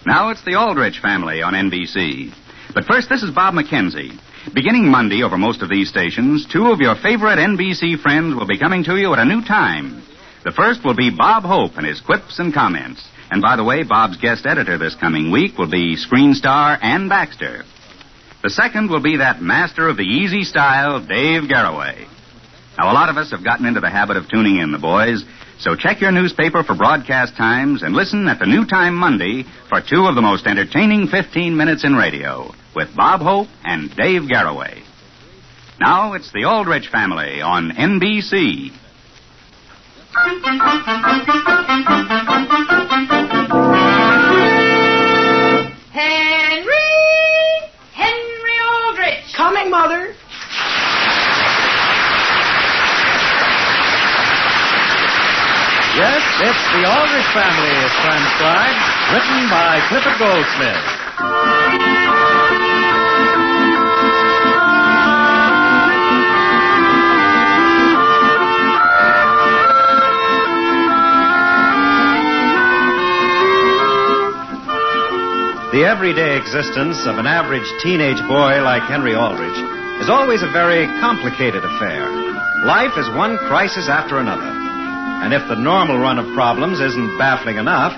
Now it's the Aldrich Family on NBC. But first, this is Bob McKenzie. Beginning Monday over most of these stations, two of your favorite NBC friends will be coming to you at a new time. The first will be Bob Hope and his quips and comments. And by the way, Bob's guest editor this coming week will be screen star Ann Baxter. The second will be that master of the easy style, Dave Garroway. Now, a lot of us have gotten into the habit of tuning in, the boys, so check your newspaper for broadcast times and listen at the new time Monday for two of the most entertaining 15 minutes in radio with Bob Hope and Dave Garroway. Now it's the Aldrich Family on NBC. Hen-ree Al-drich. Coming, Mother. Yes, it's the Aldrich Family is transcribed, written by Clifford Goldsmith. The everyday existence of an average teenage boy like Hen-ree Al-drich is always a very complicated affair. Life is one crisis after another. And if the normal run of problems isn't baffling enough,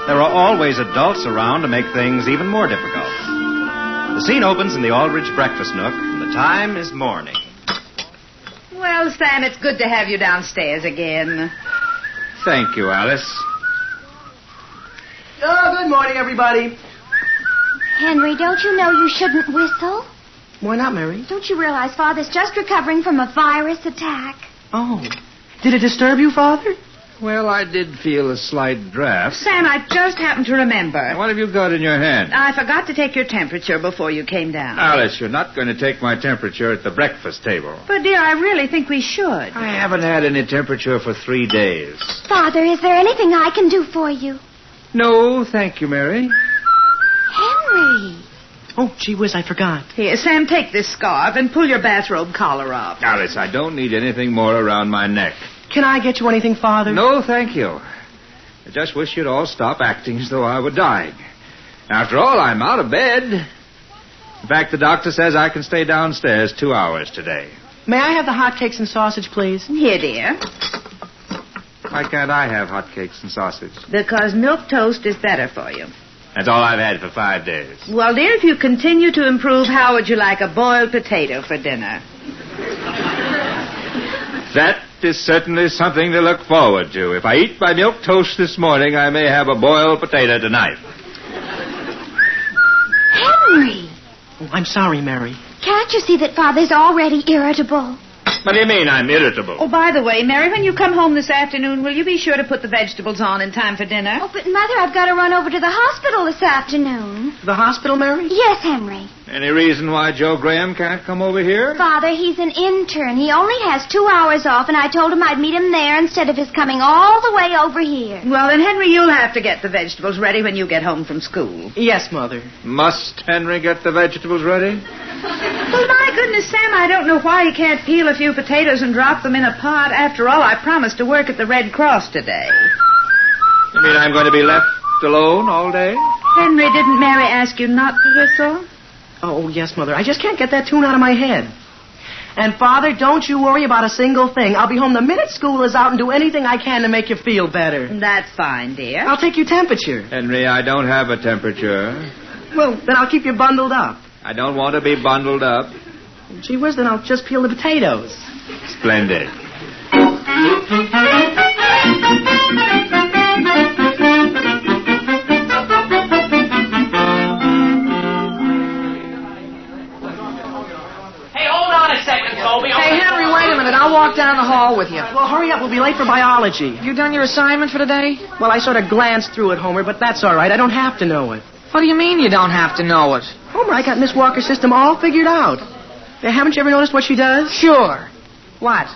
there are always adults around to make things even more difficult. The scene opens in the Aldrich breakfast nook, and the time is morning. Well, Sam, it's good to have you downstairs again. Thank you, Alice. Oh, good morning, everybody. Henry, don't you know you shouldn't whistle? Why not, Mary? Don't you realize Father's just recovering from a virus attack? Oh. Did it disturb you, Father? Well, I did feel a slight draft. Sam, I just happened to remember. What have you got in your hand? I forgot to take your temperature before you came down. Alice, you're not going to take my temperature at the breakfast table. But, dear, I really think we should. I haven't had any temperature for 3 days. Father, is there anything I can do for you? No, thank you, Mary. Henry. Oh, gee whiz, I forgot. Here, Sam, take this scarf and pull your bathrobe collar up. Alice, I don't need anything more around my neck. Can I get you anything, Father? No, thank you. I just wish you'd all stop acting as though I were dying. After all, I'm out of bed. In fact, the doctor says I can stay downstairs 2 hours today. May I have the hotcakes and sausage, please? Here, dear. Why can't I have hotcakes and sausage? Because milk toast is better for you. That's all I've had for 5 days. Well, dear, if you continue to improve, how would you like a boiled potato for dinner? That is certainly something to look forward to. If I eat my milk toast this morning, I may have a boiled potato tonight. Henry. Oh, I'm sorry, Mary. Can't you see that Father's already irritable? What do you mean I'm irritable? Oh, by the way, Mary, when you come home this afternoon, will you be sure to put the vegetables on in time for dinner? Oh, but Mother, I've got to run over to the hospital this afternoon. The hospital, Mary? Yes, Henry. Any reason why Joe Graham can't come over here? Father, he's an intern. He only has 2 hours off, and I told him I'd meet him there instead of his coming all the way over here. Well, then, Henry, you'll have to get the vegetables ready when you get home from school. Yes, Mother. Must Henry get the vegetables ready? Well, my goodness, Sam, I don't know why he can't peel a few potatoes and drop them in a pot. After all, I promised to work at the Red Cross today. You mean I'm going to be left alone all day? Henry, didn't Mary ask you not to whistle? Oh, yes, Mother. I just can't get that tune out of my head. And, Father, don't you worry about a single thing. I'll be home the minute school is out and do anything I can to make you feel better. That's fine, dear. I'll take your temperature. Henry, I don't have a temperature. Well, then I'll keep you bundled up. I don't want to be bundled up. Gee whiz, then I'll just peel the potatoes. Splendid. Hey, Henry, wait a minute. I'll walk down the hall with you. Well, hurry up. We'll be late for biology. You done your assignment for today? Well, I sort of glanced through it, Homer, but that's all right. I don't have to know it. What do you mean you don't have to know it? Homer, I got Miss Walker's system all figured out. Now, haven't you ever noticed what she does? Sure. What?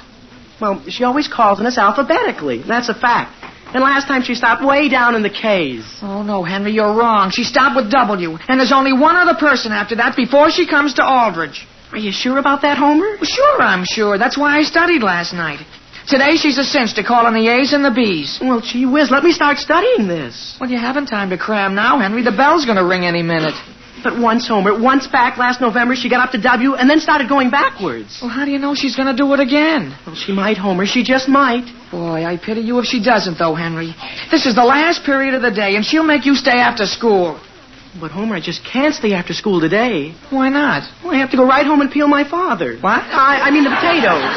Well, she always calls on us alphabetically. That's a fact. And last time she stopped way down in the K's. Oh, no, Henry, you're wrong. She stopped with W, and there's only one other person after that before she comes to Aldrich. Are you sure about that, Homer? Well, sure, I'm sure. That's why I studied last night. Today she's a cinch to call on the A's and the B's. Well, gee whiz, let me start studying this. Well, you haven't time to cram now, Henry. The bell's going to ring any minute. But once, Homer, once back last November, she got up to W and then started going backwards. Well, how do you know she's going to do it again? Well, she might, Homer. She just might. Boy, I pity you if she doesn't, though, Henry. This is the last period of the day, and she'll make you stay after school. But, Homer, I just can't stay after school today. Why not? Well, I have to go right home and peel my father. What? I mean the potatoes.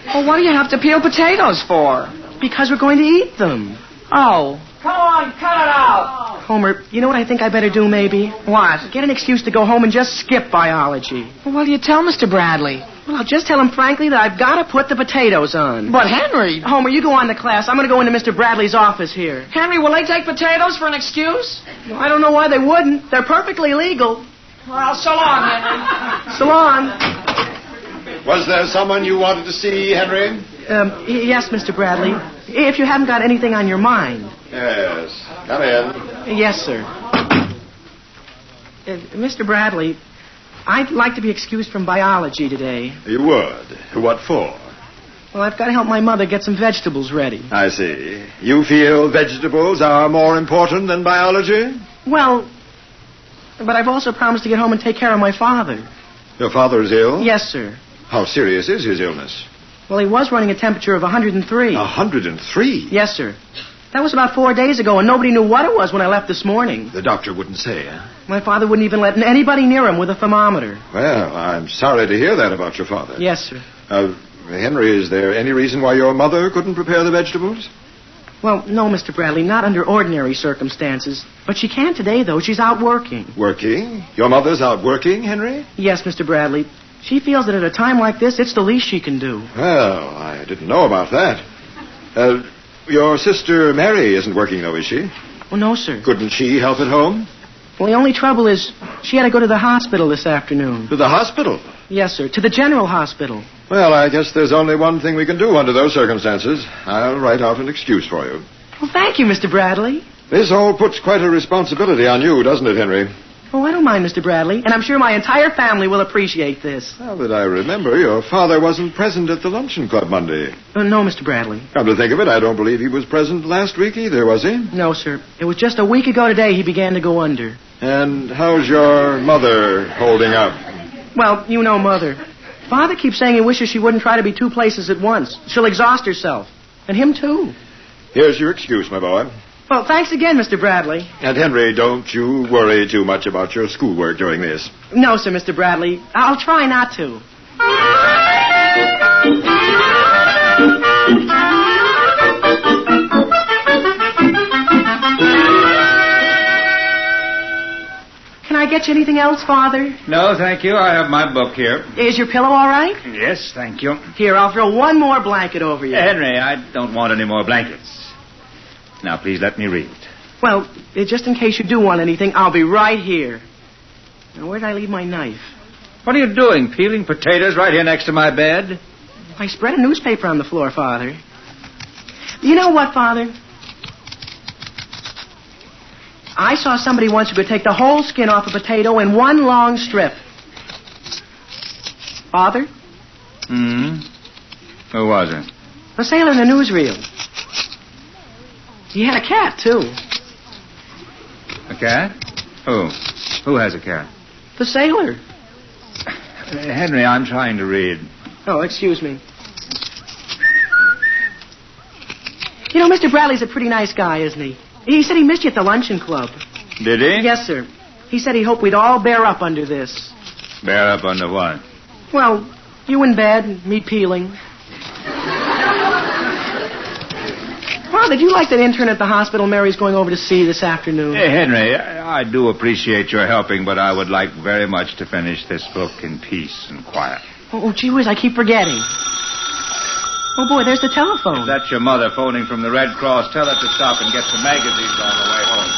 Well, what do you have to peel potatoes for? Because we're going to eat them. Oh. Come on, cut it out. Homer, you know what I think I better do, maybe? What? Get an excuse to go home and just skip biology. Well, what do you tell Mr. Bradley? Well, I'll just tell him frankly that I've got to put the potatoes on. But, Henry... Homer, you go on to class. I'm going to go into Mr. Bradley's office here. Henry, will they take potatoes for an excuse? Well, I don't know why they wouldn't. They're perfectly legal. Well, so long, Henry. So long. Was there someone you wanted to see, Henry? Yes, Mr. Bradley. If you haven't got anything on your mind. Yes. Come in. Yes, sir. Mr. Bradley, I'd like to be excused from biology today. You would? What for? Well, I've got to help my mother get some vegetables ready. I see. You feel vegetables are more important than biology? Well, but I've also promised to get home and take care of my father. Your father is ill? Yes, sir. How serious is his illness? Well, he was running a temperature of 103. 103? Yes, sir. That was about 4 days ago, and nobody knew what it was when I left this morning. The doctor wouldn't say, eh? My father wouldn't even let anybody near him with a thermometer. Well, I'm sorry to hear that about your father. Yes, sir. Henry, is there any reason why your mother couldn't prepare the vegetables? Well, no, Mr. Bradley, not under ordinary circumstances. But she can today, though. She's out working. Working? Your mother's out working, Henry? Yes, Mr. Bradley. She feels that at a time like this, it's the least she can do. Well, I didn't know about that. Your sister Mary isn't working, though, is she? Oh, no, sir. Couldn't she help at home? Well, the only trouble is she had to go to the hospital this afternoon. To the hospital? Yes, sir. To the general hospital. Well, I guess there's only one thing we can do under those circumstances. I'll write out an excuse for you. Well, thank you, Mr. Bradley. This all puts quite a responsibility on you, doesn't it, Henry? Oh, I don't mind, Mr. Bradley. And I'm sure my entire family will appreciate this. Now that I remember, your father wasn't present at the luncheon club Monday. No, Mr. Bradley. Come to think of it, I don't believe he was present last week either, was he? No, sir. It was just a week ago today he began to go under. And how's your mother holding up? Well, you know Mother. Father keeps saying he wishes she wouldn't try to be two places at once. She'll exhaust herself. And him, too. Here's your excuse, my boy. Well, thanks again, Mr. Bradley. And, Henry, don't you worry too much about your schoolwork during this. No, sir, Mr. Bradley. I'll try not to. Can I get you anything else, Father? No, thank you. I have my book here. Is your pillow all right? Yes, thank you. Here, I'll throw one more blanket over you. Henry, I don't want any more blankets. Now, please let me read. Well, just in case you do want anything, I'll be right here. Now, where'd I leave my knife? What are you doing, peeling potatoes right here next to my bed? I spread a newspaper on the floor, Father. You know what, Father? I saw somebody once who could take the whole skin off a potato in one long strip. Father? Who was it? A sailor in a newsreel. He had a cat, too. A cat? Who? Who has a cat? The sailor. Henry, I'm trying to read. Oh, excuse me. You know, Mr. Bradley's a pretty nice guy, isn't he? He said he missed you at the luncheon club. Did he? Yes, sir. He said he hoped we'd all bear up under this. Bear up under what? Well, you in bed and me peeling. Father, did you like that intern at the hospital Mary's going over to see this afternoon? Hey, Henry, I do appreciate your helping, but I would like very much to finish this book in peace and quiet. Oh, gee whiz, I keep forgetting. Oh, boy, there's the telephone. If that's your mother phoning from the Red Cross, tell her to stop and get some magazines on the way home.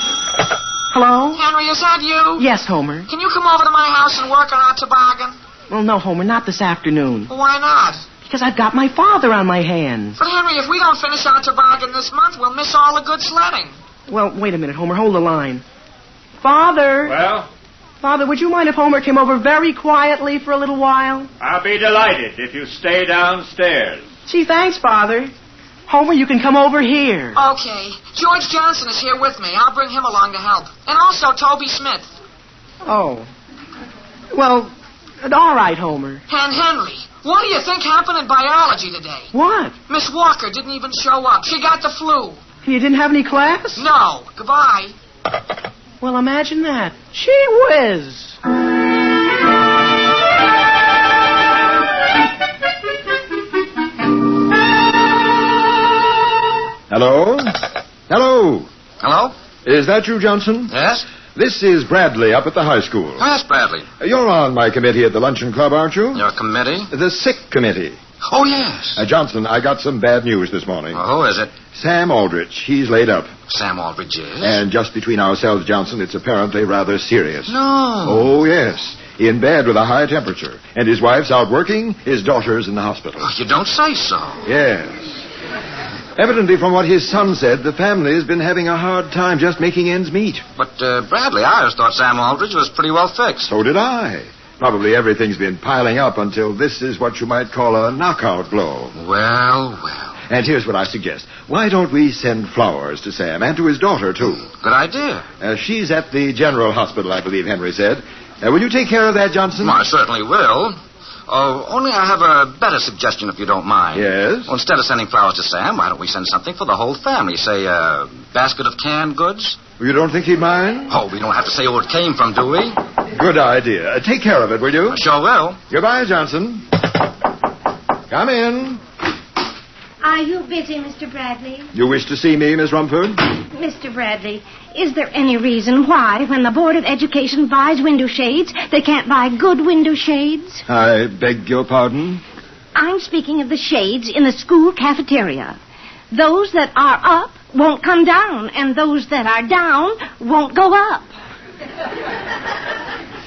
Hello? Henry, is that you? Yes, Homer. Can you come over to my house and work on our toboggan? Well, no, Homer, not this afternoon. Well, why not? Because I've got my father on my hands. But, Henry, if we don't finish our toboggan this month, we'll miss all the good sledding. Well, wait a minute, Homer. Hold the line. Father? Well? Father, would you mind if Homer came over very quietly for a little while? I'll be delighted if you stay downstairs. Gee, thanks, Father. Homer, you can come over here. Okay. George Johnson is here with me. I'll bring him along to help. And also Toby Smith. Oh. Well, all right, Homer. And Henry. What do you think happened in biology today? What? Miss Walker didn't even show up. She got the flu. You didn't have any class? No. Goodbye. Well, imagine that. Gee whiz. Hello? Hello? Hello? Is that you, Johnson? Yes? This is Bradley up at the high school. Yes, Bradley. You're on my committee at the luncheon club, aren't you? Your committee? The sick committee. Oh, yes. Johnson, I got some bad news this morning. Well, who is it? Sam Aldrich. He's laid up. Sam Aldrich is? And just between ourselves, Johnson, it's apparently rather serious. No. Oh, yes. In bed with a high temperature. And his wife's out working. His daughter's in the hospital. Oh, you don't say so. Yes. Evidently, from what his son said, the family's been having a hard time just making ends meet. But, Bradley, I always thought Sam Aldrich was pretty well fixed. So did I. Probably everything's been piling up until this is what you might call a knockout blow. Well, well. And here's what I suggest. Why don't we send flowers to Sam and to his daughter, too? Good idea. She's at the General Hospital, I believe Henry said. Will you take care of that, Johnson? Well, I certainly will. Only I have a better suggestion, if you don't mind. Yes? Well, instead of sending flowers to Sam, why don't we send something for the whole family? Say, a basket of canned goods? You don't think he'd mind? Oh, we don't have to say where it came from, do we? Good idea. Take care of it, will you? I sure will. Goodbye, Johnson. Come in. Are you busy, Mr. Bradley? You wish to see me, Miss Rumford? Mr. Bradley, is there any reason why, when the Board of Education buys window shades, they can't buy good window shades? I beg your pardon? I'm speaking of the shades in the school cafeteria. Those that are up won't come down, and those that are down won't go up.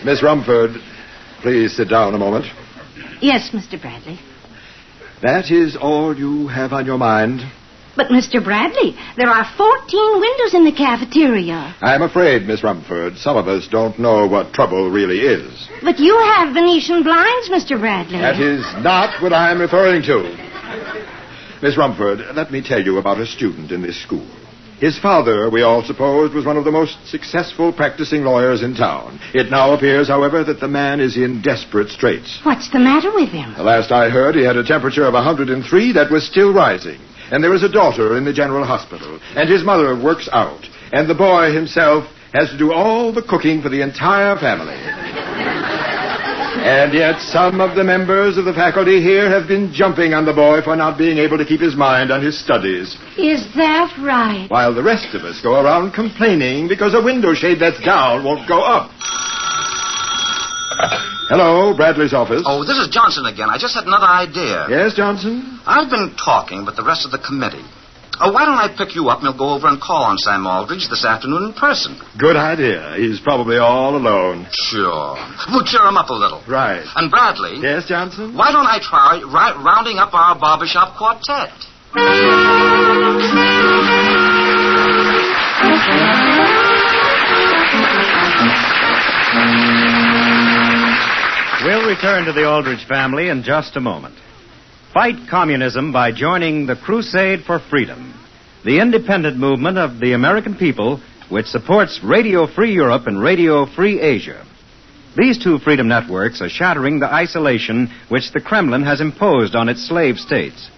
Miss Rumford, please sit down a moment. Yes, Mr. Bradley. That is all you have on your mind? But, Mr. Bradley, there are 14 windows in the cafeteria. I'm afraid, Miss Rumford, some of us don't know what trouble really is. But you have Venetian blinds, Mr. Bradley. That is not what I'm referring to. Miss Rumford, let me tell you about a student in this school. His father, we all supposed, was one of the most successful practicing lawyers in town. It now appears, however, that the man is in desperate straits. What's the matter with him? The last I heard, he had a temperature of 103 that was still rising. And there is a daughter in the General Hospital. And his mother works out. And the boy himself has to do all the cooking for the entire family. And yet some of the members of the faculty here have been jumping on the boy for not being able to keep his mind on his studies. Is that right? While the rest of us go around complaining because a window shade that's down won't go up. Hello, Bradley's office. Oh, this is Johnson again. I just had another idea. Yes, Johnson? I've been talking with the rest of the committee. Why don't I pick you up and we'll go over and call on Sam Aldrich this afternoon in person? Good idea. He's probably all alone. Sure. We'll cheer him up a little. Right. And Bradley. Yes, Johnson? Why don't I try rounding up our barbershop quartet? We'll return to the Aldrich family in just a moment. Fight communism by joining the Crusade for Freedom, the independent movement of the American people which supports Radio Free Europe and Radio Free Asia. These two freedom networks are shattering the isolation which the Kremlin has imposed on its slave states.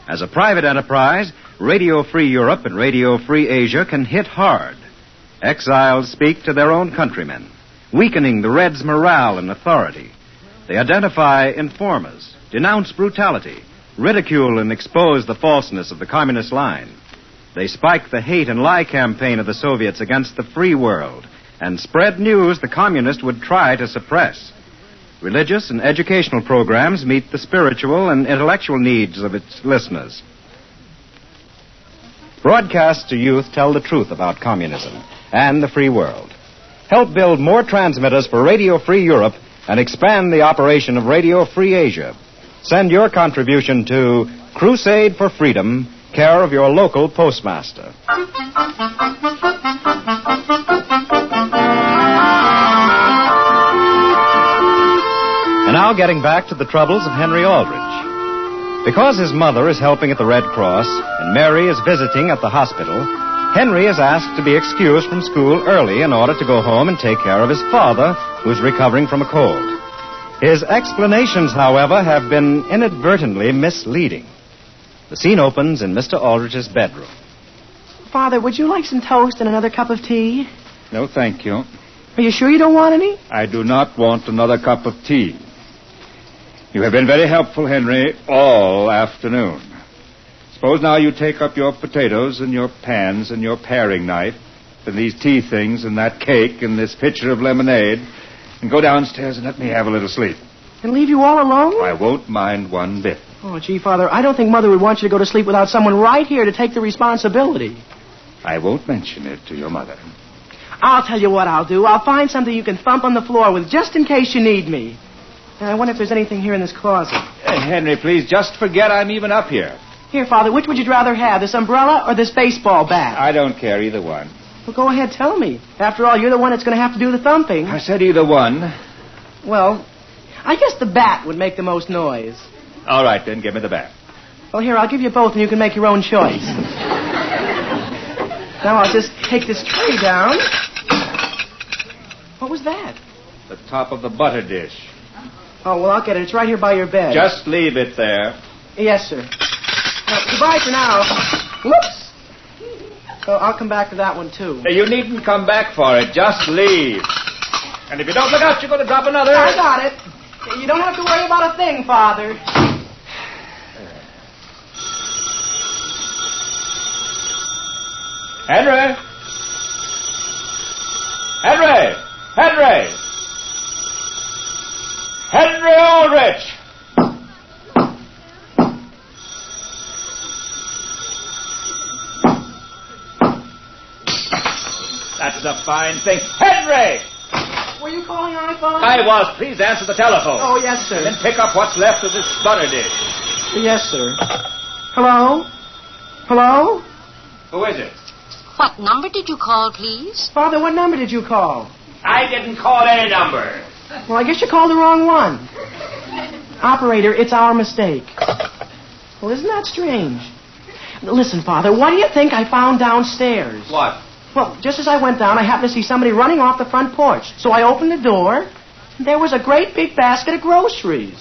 As a private enterprise, Radio Free Europe and Radio Free Asia can hit hard. Exiles speak to their own countrymen, weakening the Reds' morale and authority. They identify informers, denounce brutality, ridicule and expose the falseness of the communist line. They spike the hate and lie campaign of the Soviets against the free world and spread news the communists would try to suppress. Religious and educational programs meet the spiritual and intellectual needs of its listeners. Broadcasts to youth tell the truth about communism and the free world. Help build more transmitters for Radio Free Europe and expand the operation of Radio Free Asia. Send your contribution to Crusade for Freedom, care of your local postmaster. And now getting back to the troubles of Hen-ree Al-drich. Because his mother is helping at the Red Cross and Mary is visiting at the hospital, Henry is asked to be excused from school early in order to go home and take care of his father, who's recovering from a cold. His explanations, however, have been inadvertently misleading. The scene opens in Mr. Aldrich's bedroom. Father, would you like some toast and another cup of tea? No, thank you. Are you sure you don't want any? I do not want another cup of tea. You have been very helpful, Henry, all afternoon. Suppose now you take up your potatoes and your pans and your paring knife and these tea things and that cake and this pitcher of lemonade and go downstairs and let me have a little sleep. And leave you all alone? I won't mind one bit. Oh, gee, Father, I don't think Mother would want you to go to sleep without someone right here to take the responsibility. I won't mention it to your mother. I'll tell you what I'll do. I'll find something you can thump on the floor with just in case you need me. And I wonder if there's anything here in this closet. Henry, please, just forget I'm even up here. Here, Father, which would you rather have, this umbrella or this baseball bat? I don't care either one. Well, go ahead, tell me. After all, you're the one that's going to have to do the thumping. I said either one. Well, I guess the bat would make the most noise. All right, then, give me the bat. Well, here, I'll give you both and you can make your own choice. Now I'll just take this tray down. What was that? The top of the butter dish. Oh, well, I'll get it. It's right here by your bed. Just leave it there. Yes, sir. Now, goodbye for now. Whoops. Oh, I'll come back to that one, too. You needn't come back for it. Just leave. And if you don't look out, you're going to drop another. I got it. You don't have to worry about a thing, Father. Hen-ree! Hen-ree! Hen-ree! Hen-ree Al-drich! That's a fine thing. Hen-ree! Were you calling on my phone? I was. Please answer the telephone. Oh, yes, sir. Then pick up what's left of this butter dish. Yes, sir. Hello? Hello? Who is it? What number did you call, please? Father, what number did you call? I didn't call any number. Well, I guess you called the wrong one. Operator, it's our mistake. Well, isn't that strange? Listen, Father, what do you think I found downstairs? What? Well, just as I went down, I happened to see somebody running off the front porch. So I opened the door, and there was a great big basket of groceries.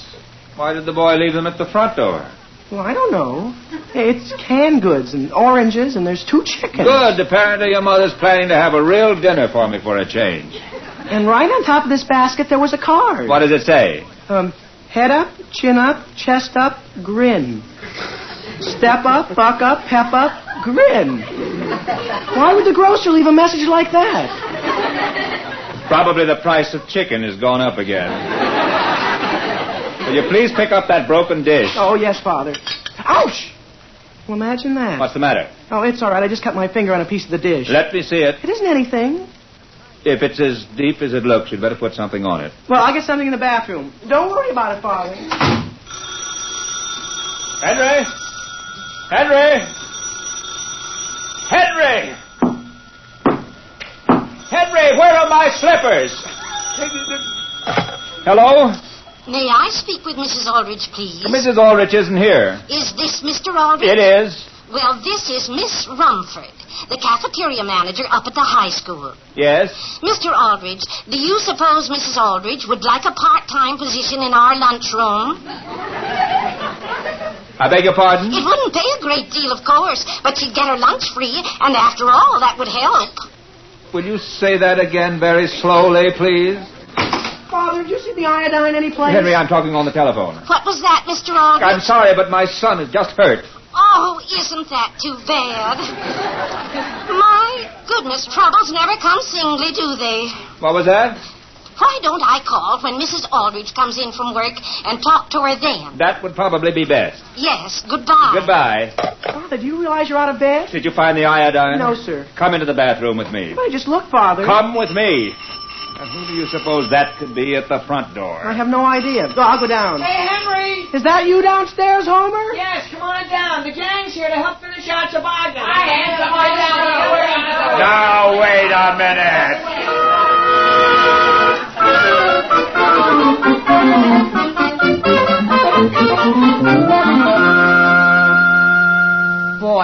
Why did the boy leave them at the front door? Well, I don't know. It's canned goods and oranges, and there's 2 chickens. Good. Apparently your mother's planning to have a real dinner for me for a change. And right on top of this basket, there was a card. What does it say? Head up, chin up, chest up, grin. Step up, buck up, pep up, grin. Why would the grocer leave a message like that? Probably the price of chicken has gone up again. Will you please pick up that broken dish? Oh, yes, Father. Ouch! Well, imagine that. What's the matter? Oh, it's all right. I just cut my finger on a piece of the dish. Let me see it. It isn't anything. If it's as deep as it looks, you'd better put something on it. Well, I'll get something in the bathroom. Don't worry about it, Father. Hen-ree! Hen-ree! Hen-ree! Hen-ree, where are my slippers? Hello? May I speak with Mrs. Aldrich, please? Mrs. Aldrich isn't here. Is this Mr. Aldrich? It is. Well, this is Miss Rumford, the cafeteria manager up at the high school. Yes? Mr. Aldrich, do you suppose Mrs. Aldrich would like a part-time position in our lunchroom? I beg your pardon? It wouldn't pay a great deal, of course, but she'd get her lunch free, and after all, that would help. Will you say that again very slowly, please? Father, did you see the iodine anyplace? Henry, I'm talking on the telephone. What was that, Mr. Aldrich? I'm sorry, but my son is just hurt. Oh, isn't that too bad? My goodness, troubles never come singly, do they? What was that? Why don't I call when Mrs. Aldrich comes in from work and talk to her then? That would probably be best. Yes, goodbye. Goodbye. Father, do you realize you're out of bed? Did you find the iodine? No, sir. Come into the bathroom with me. Well, just look, Father. Come with me. And who do you suppose that could be at the front door? I have no idea. I'll go down. Hey, Henry! Is that you downstairs, Homer? Yes, come on down. The gang's here to help finish out your bargain. I am somebody down. Now, wait a minute.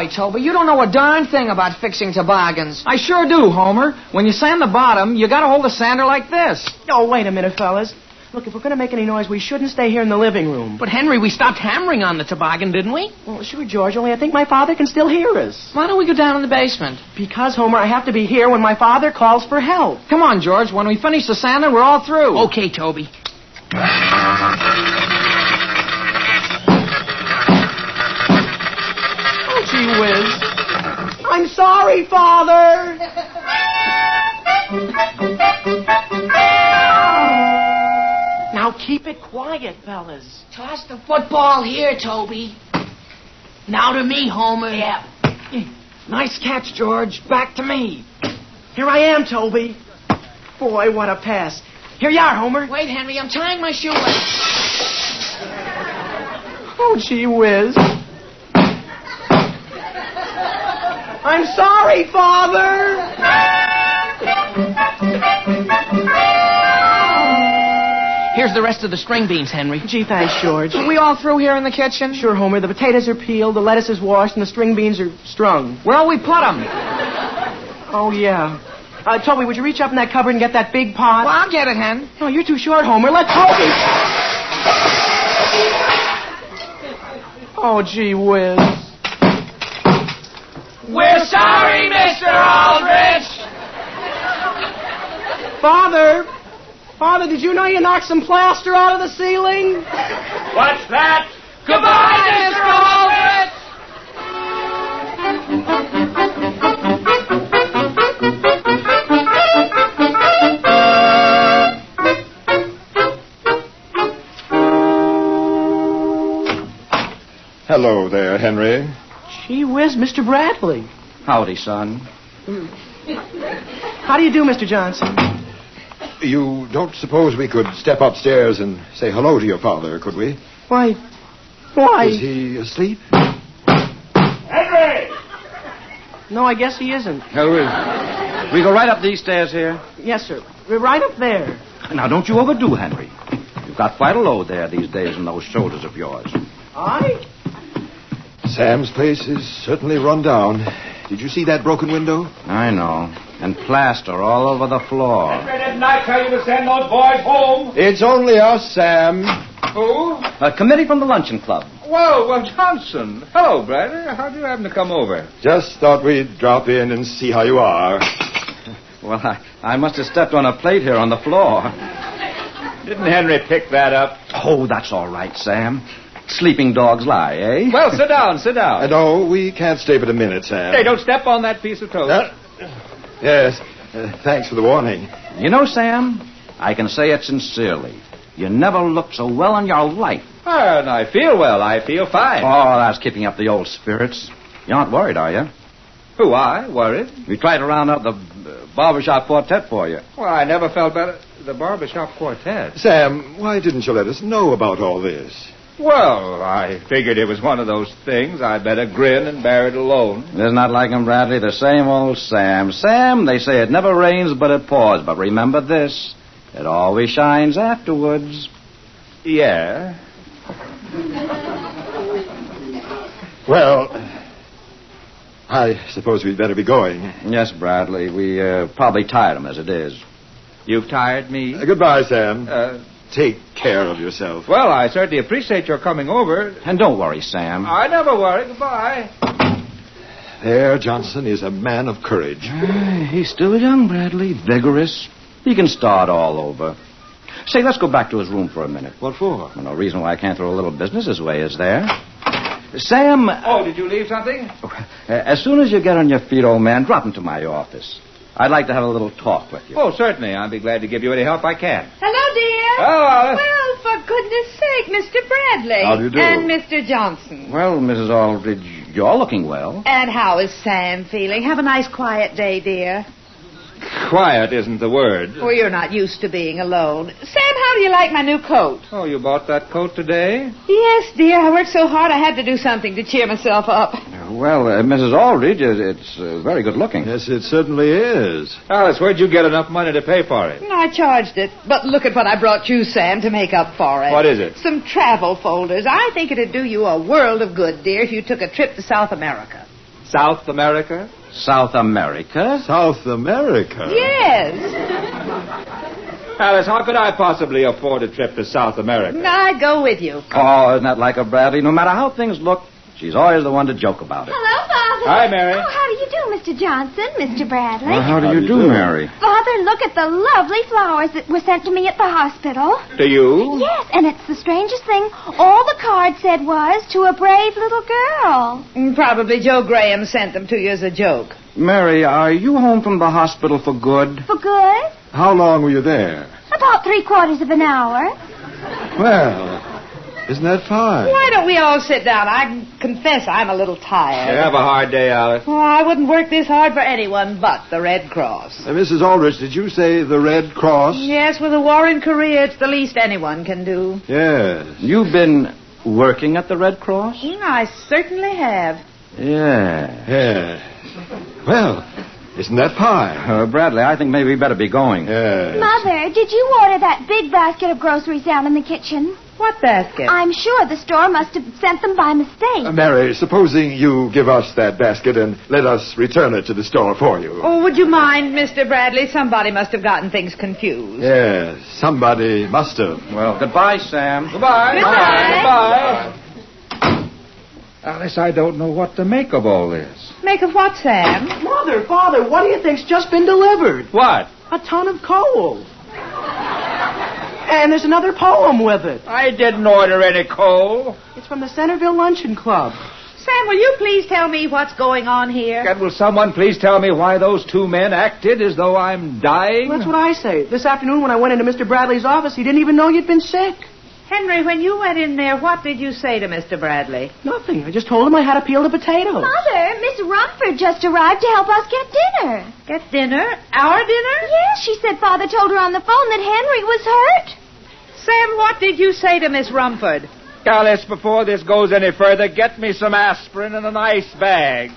boy, Toby. You don't know a darn thing about fixing toboggans. I sure do, Homer. When you sand the bottom, you gotta hold the sander like this. Oh, wait a minute, fellas. Look, if we're going to make any noise, we shouldn't stay here in the living room. But, Henry, we stopped hammering on the toboggan, didn't we? Well, sure, George, only I think my father can still hear us. Why don't we go down in the basement? Because, Homer, I have to be here when my father calls for help. Come on, George. When we finish the sanding, we're all through. Okay, Toby. Oh, gee whiz. I'm sorry, Father. Now keep it quiet, fellas. Toss the football here, Toby. Now to me, Homer. Yeah. Nice catch, George. Back to me. Here I am, Toby. Boy, what a pass. Here you are, Homer. Wait, Henry, I'm tying my shoelace. Oh, gee whiz. I'm sorry, Father. Here's the rest of the string beans, Henry. Gee, thanks, George. Are we all through here in the kitchen? Sure, Homer. The potatoes are peeled, the lettuce is washed, and the string beans are strung. Where'll we put them? Oh, yeah. Toby, would you reach up in that cupboard and get that big pot? Well, I'll get it, Hen. No, you're too short, Homer. Let Toby... Oh, gee whiz. We're sorry, Mr. Aldrich. Father, did you know you knocked some plaster out of the ceiling? What's that? Goodbye, Mr. Aldrich. Hello there, Henry. Gee whiz, Mr. Bradley. Howdy, son. How do you do, Mr. Johnson? You don't suppose we could step upstairs and say hello to your father, could we? Why? Is he asleep? Henry! No, I guess he isn't. We go right up these stairs here? Yes, sir. We're right up there. Now, don't you overdo, Henry. You've got quite a load there these days on those shoulders of yours. I? Sam's place is certainly run down. Did you see that broken window? I know. And plaster all over the floor. Didn't I tell you to send those boys home? It's only us, Sam. Who? A committee from the luncheon club. Well, Johnson. Hello, Bradley. How'd you happen to come over? Just thought we'd drop in and see how you are. Well, I must have stepped on a plate here on the floor. Didn't Henry pick that up? Oh, that's all right, Sam. Sleeping dogs lie, eh? Well, sit down. No, we can't stay but a minute, Sam. Hey, don't step on that piece of toast. Yes. Thanks for the warning. You know, Sam, I can say it sincerely. You never looked so well in your life. And I feel well. I feel fine. Oh, that's keeping up the old spirits. You aren't worried, are you? Who, I? Worried? We tried to round up the barbershop quartet for you. Well, I never felt better. The barbershop quartet? Sam, why didn't you let us know about all this? Well, I figured it was one of those things. I better grin and bear it alone. Isn't that like him, Bradley? The same old Sam. Sam, they say it never rains, but it pours. But remember this, it always shines afterwards. Yeah. Well, I suppose we'd better be going. Yes, Bradley. We probably tired him as it is. You've tired me. Goodbye, Sam. Take care of yourself. Well, I certainly appreciate your coming over. And don't worry, Sam. I never worry. Goodbye. There, Johnson is a man of courage. He's still young, Bradley. Vigorous. He can start all over. Say, let's go back to his room for a minute. What for? Well, no reason why I can't throw a little business his way, is there? Sam... Oh, did you leave something? As soon as you get on your feet, old man, drop into my office. I'd like to have a little talk with you. Oh, certainly. I'll be glad to give you any help I can. Hello, dear. Oh, Alice. Well, for goodness sake, Mr. Bradley. How do you do? And Mr. Johnson. Well, Mrs. Aldrich, you're looking well. And how is Sam feeling? Have a nice, quiet day, dear. Quiet isn't the word. Well, you're not used to being alone. Sam, how do you like my new coat? Oh, you bought that coat today? Yes, dear. I worked so hard I had to do something to cheer myself up. Well, Mrs. Aldrich, it's very good looking. Yes, it certainly is. Alice, where'd you get enough money to pay for it? I charged it. But look at what I brought you, Sam, to make up for it. What is it? Some travel folders. I think it'd do you a world of good, dear, if you took a trip to South America. South America? South America? South America? Yes. Alice, how could I possibly afford a trip to South America? I'd go with you. Oh, isn't that like a Bradley? No matter how things look, she's always the one to joke about it. Hello, Father. Hi, Mary. Oh, how do you do, Mr. Johnson, Mr. Bradley? Well, how do you do, Mary? Father, look at the lovely flowers that were sent to me at the hospital. To you? Yes, and it's the strangest thing. All the card said was, to a brave little girl. Probably Joe Graham sent them to you as a joke. Mary, are you home from the hospital for good? For good? How long were you there? About 3/4 of an hour. Well, isn't that fine? Why don't we all sit down? I confess I'm a little You tired. have a hard day, Alice. Oh, I wouldn't work this hard for anyone but the Red Cross. Mrs. Aldrich, did you say the Red Cross? Yes, with the war in Korea, it's the least anyone can do. Yes. You've been working at the Red Cross? I certainly have. Yeah. Yes. Well, isn't that fine? Bradley, I think maybe we better be going. Yes. Mother, did you order that big basket of groceries down in the kitchen? What basket? I'm sure the store must have sent them by mistake. Mary, supposing you give us that basket and let us return it to the store for you. Oh, would you mind, Mr. Bradley? Somebody must have gotten things confused. Yes, somebody must have. Well, goodbye, Sam. Goodbye. Goodbye. Goodbye. Alice, I don't know what to make of all this. Make of what, Sam? Mother, Father, what do you think's just been delivered? What? A ton of coal. And there's another poem with it. I didn't order any coal. It's from the Centerville Luncheon Club. Sam, will you please tell me what's going on here? And will someone please tell me why those two men acted as though I'm dying? Well, that's what I say. This afternoon when I went into Mr. Bradley's office, he didn't even know you'd been sick. Henry, when you went in there, what did you say to Mr. Bradley? Nothing. I just told him I had to peel the potatoes. Mother, Miss Rumford just arrived to help us get dinner. Get dinner? Our dinner? Yes, she said Father told her on the phone that Henry was hurt. Sam, what did you say to Miss Rumford? Alice, before this goes any further, get me some aspirin in an ice bag.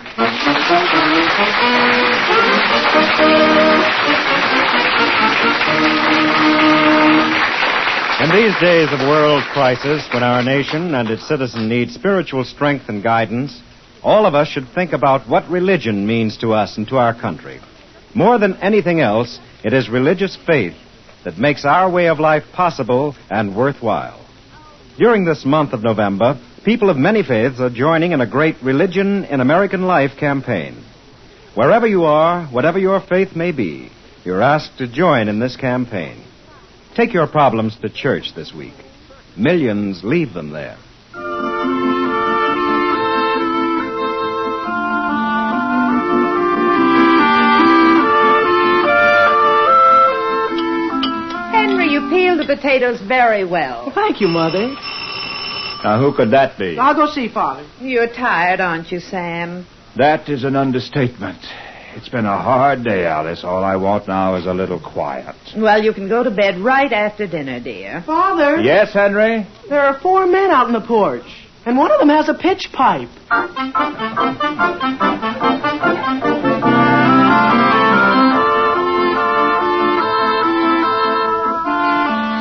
In these days of world crisis, when our nation and its citizens need spiritual strength and guidance, all of us should think about what religion means to us and to our country. More than anything else, it is religious faith that makes our way of life possible and worthwhile. During this month of November, people of many faiths are joining in a great Religion in American Life campaign. Wherever you are, whatever your faith may be, you're asked to join in this campaign. Take your problems to church this week. Millions leave them there. Henry, you peeled the potatoes very well. Thank you, Mother. Now, who could that be? I'll go see Father. You're tired, aren't you, Sam? That is an understatement. It's been a hard day, Alice. All I want now is a little quiet. Well, you can go to bed right after dinner, dear. Father? Yes, Henry? There are 4 men out on the porch, and one of them has a pitch pipe.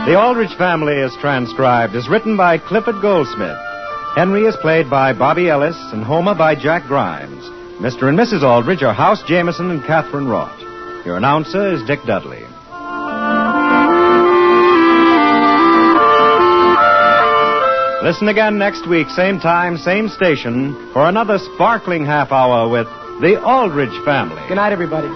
The Aldrich Family is transcribed as written by Clifford Goldsmith. Henry is played by Bobby Ellis and Homer by Jack Grimes. Mr. and Mrs. Aldrich are House Jameson and Catherine Roth. Your announcer is Dick Dudley. Listen again next week, same time, same station, for another sparkling half hour with the Aldrich Family. Good night, everybody.